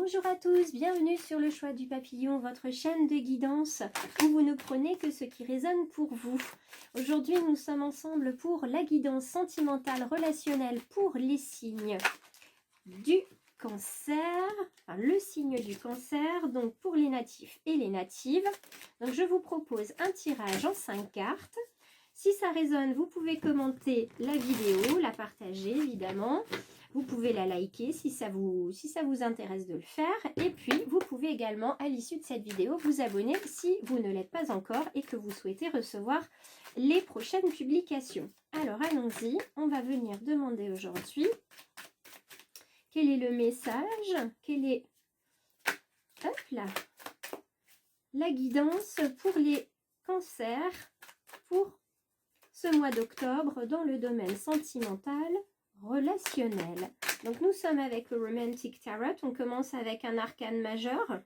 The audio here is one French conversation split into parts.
Bonjour à tous, bienvenue sur le choix du papillon, votre chaîne de guidance où vous ne prenez que ce qui résonne pour vous. Aujourd'hui, nous sommes ensemble pour la guidance sentimentale relationnelle pour les signes du cancer, enfin le signe du cancer, donc pour les natifs et les natives. Donc je vous propose un tirage en 5 cartes. Si ça résonne, vous pouvez commenter la vidéo, la partager évidemment. Vous pouvez la liker si ça vous intéresse de le faire. Et puis, vous pouvez également, à l'issue de cette vidéo, vous abonner si vous ne l'êtes pas encore et que vous souhaitez recevoir les prochaines publications. Alors, allons-y. On va venir demander aujourd'hui quel est le message, quelle est hop là, la guidance pour les cancers pour ce mois d'octobre dans le domaine sentimental relationnel. Donc nous sommes avec le Romantic Tarot. On commence avec un arcane majeur.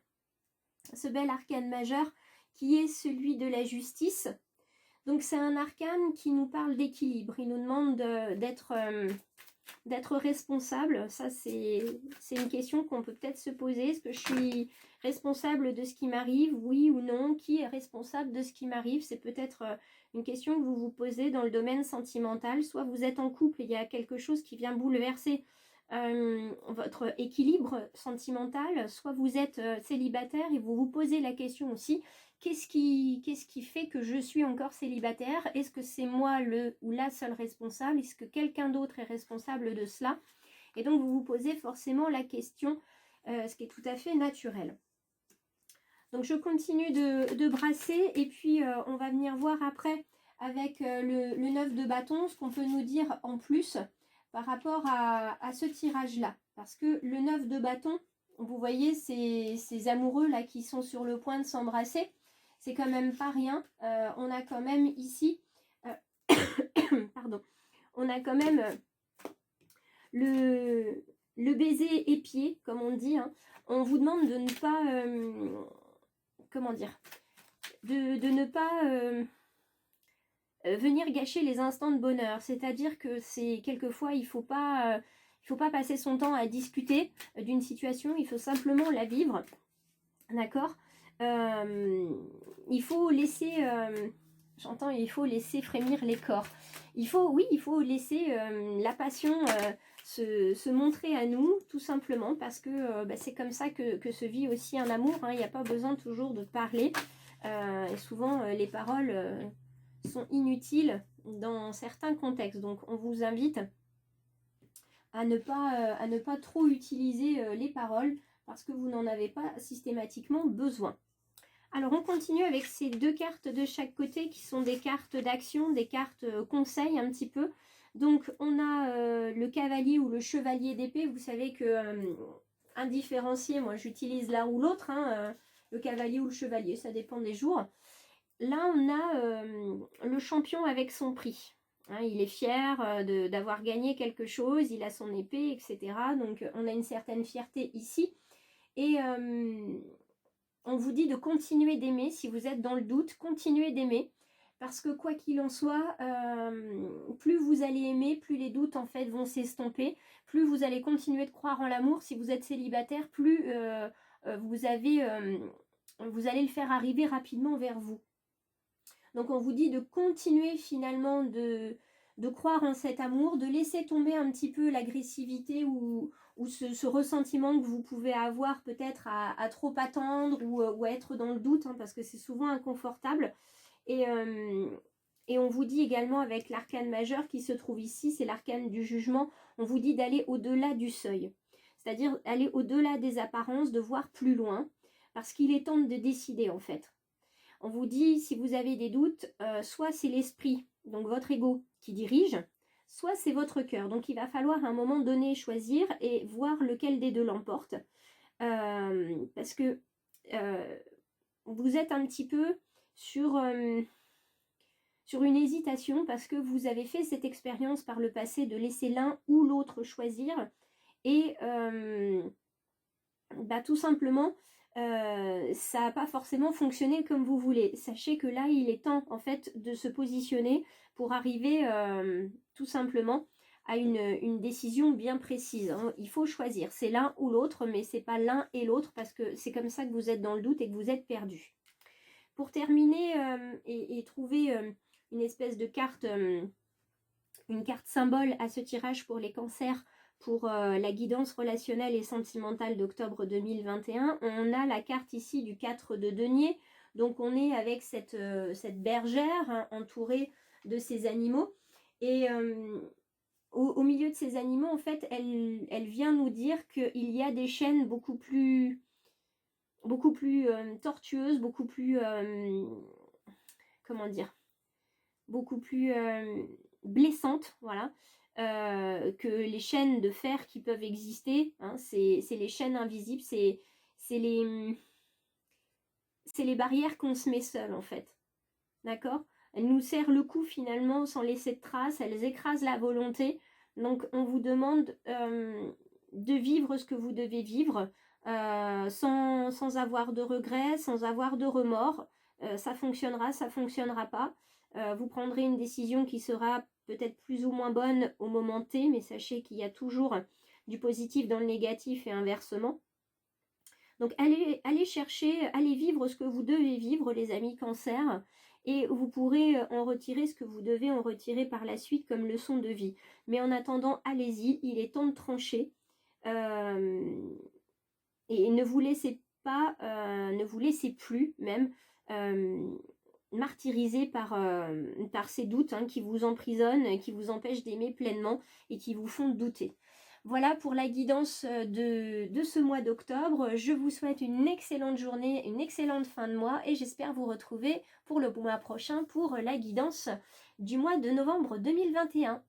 Ce bel arcane majeur qui est celui de la justice. Donc c'est un arcane qui nous parle d'équilibre. Il nous demande d'être responsable. Ça c'est une question qu'on peut peut-être se poser. Est-ce que je suis responsable de ce qui m'arrive? Oui ou non? Qui est responsable de ce qui m'arrive? C'est peut-être une question que vous vous posez dans le domaine sentimental. Soit vous êtes en couple et il y a quelque chose qui vient bouleverser votre équilibre sentimental, soit vous êtes célibataire et vous vous posez la question aussi, qu'est-ce qui fait que je suis encore célibataire? Est-ce que c'est moi le ou la seule responsable? Est-ce que quelqu'un d'autre est responsable de cela? Et donc vous vous posez forcément la question, ce qui est tout à fait naturel. Donc je continue de brasser et puis on va venir voir après avec le 9 de bâton ce qu'on peut nous dire en plus par rapport à ce tirage-là. Parce que le 9 de bâton, vous voyez ces amoureux là qui sont sur le point de s'embrasser, c'est quand même pas rien. On a quand même ici, pardon, on a quand même le baiser épié, comme on dit. Hein. On vous demande de ne pas... comment dire, de ne pas venir gâcher les instants de bonheur. C'est-à-dire que c'est quelquefois, il faut pas passer son temps à discuter d'une situation, il faut simplement la vivre. D'accord? Il faut laisser, j'entends, il faut laisser frémir les corps. Il faut laisser la passion se montrer à nous, tout simplement, parce que c'est comme ça que se vit aussi un amour. Hein. Il n'y a pas besoin toujours de parler. Et souvent, les paroles sont inutiles dans certains contextes. Donc, on vous invite à ne pas trop utiliser les paroles parce que vous n'en avez pas systématiquement besoin. Alors, on continue avec ces deux cartes de chaque côté qui sont des cartes d'action, des cartes conseils un petit peu. Donc, on a le cavalier ou le chevalier d'épée. Vous savez que indifférencié, moi j'utilise l'un ou l'autre, hein, le cavalier ou le chevalier, ça dépend des jours. Là, on a le champion avec son prix. Hein, il est fier d'avoir gagné quelque chose, il a son épée, etc. Donc, on a une certaine fierté ici. Et on vous dit de continuer d'aimer. Si vous êtes dans le doute, continuez d'aimer. Parce que quoi qu'il en soit, plus vous allez aimer, plus les doutes en fait vont s'estomper. Plus vous allez continuer de croire en l'amour. Si vous êtes célibataire, plus vous allez le faire arriver rapidement vers vous. Donc on vous dit de continuer finalement de croire en cet amour, de laisser tomber un petit peu l'agressivité ou ce ressentiment que vous pouvez avoir peut-être à trop attendre ou à être dans le doute, hein, parce que c'est souvent inconfortable. Et on vous dit également avec l'arcane majeur qui se trouve ici, c'est l'arcane du jugement, on vous dit d'aller au-delà du seuil. C'est-à-dire aller au-delà des apparences, de voir plus loin, parce qu'il est temps de décider en fait. On vous dit, si vous avez des doutes, soit c'est l'esprit, donc votre ego, qui dirige, soit c'est votre cœur. Donc il va falloir à un moment donné choisir et voir lequel des deux l'emporte. Parce que vous êtes un petit peu sur une hésitation parce que vous avez fait cette expérience par le passé de laisser l'un ou l'autre choisir. Et tout simplement, ça n'a pas forcément fonctionné comme vous voulez. Sachez que là, il est temps en fait de se positionner pour arriver tout simplement à une décision bien précise. Hein. Il faut choisir, c'est l'un ou l'autre, mais c'est pas l'un et l'autre parce que c'est comme ça que vous êtes dans le doute et que vous êtes perdu. Pour terminer et trouver une espèce de carte, une carte symbole à ce tirage pour les cancers, pour la guidance relationnelle et sentimentale d'octobre 2021, on a la carte ici du 4 de denier. Donc on est avec cette bergère hein, entourée de ces animaux. Et au milieu de ces animaux, en fait, elle vient nous dire qu'il y a des chaînes beaucoup plus tortueuses, beaucoup plus, comment dire, beaucoup plus blessantes, voilà, que les chaînes de fer qui peuvent exister. Hein, c'est les chaînes invisibles, c'est les barrières qu'on se met seul, en fait. D'accord ? Elles nous serrent le cou finalement sans laisser de traces, elles écrasent la volonté. Donc on vous demande de vivre ce que vous devez vivre sans avoir de regrets, sans avoir de remords. Ça fonctionnera, ça fonctionnera pas. Vous prendrez une décision qui sera peut-être plus ou moins bonne au moment T, mais sachez qu'il y a toujours du positif dans le négatif et inversement. Donc allez chercher, allez vivre ce que vous devez vivre, les amis cancer, et vous pourrez en retirer ce que vous devez en retirer par la suite comme leçon de vie. Mais en attendant, allez-y, il est temps de trancher. Et ne vous laissez pas, ne vous laissez plus même martyriser par ces doutes hein, qui vous emprisonnent, qui vous empêchent d'aimer pleinement et qui vous font douter. Voilà pour la guidance de ce mois d'octobre. Je vous souhaite une excellente journée, une excellente fin de mois et j'espère vous retrouver pour le mois prochain pour la guidance du mois de novembre 2021.